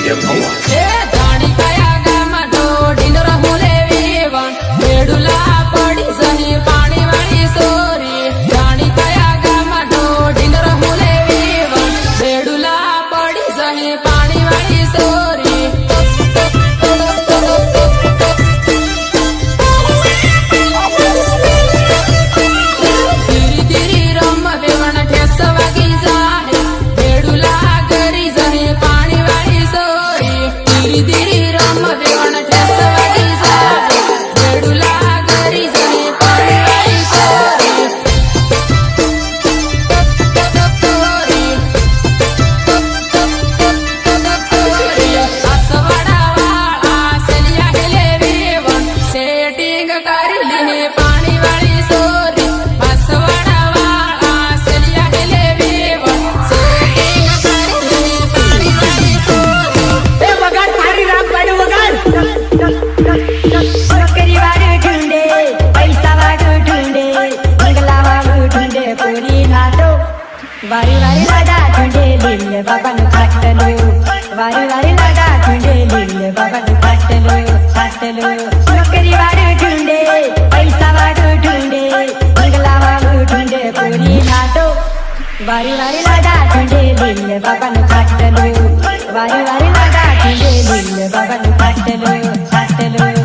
DJ Power. वारी वारी लाडा झुंडे लिल्ले बाबा नु खाटलो वारी वारी लाडा झुंडे लिल्ले बाबा नु खाटलो खाटलो नौकरी वाडू ढूंढे पैसा वाडू ढूंढे बंगला वाडू ढूंढे पूरी खाटो वारी वारी लाडा झुंडे लिल्ले बाबा नु खाटलो वारी वारी लाडा झुंडे लिल्ले बाबा नु खाटलो खाटलो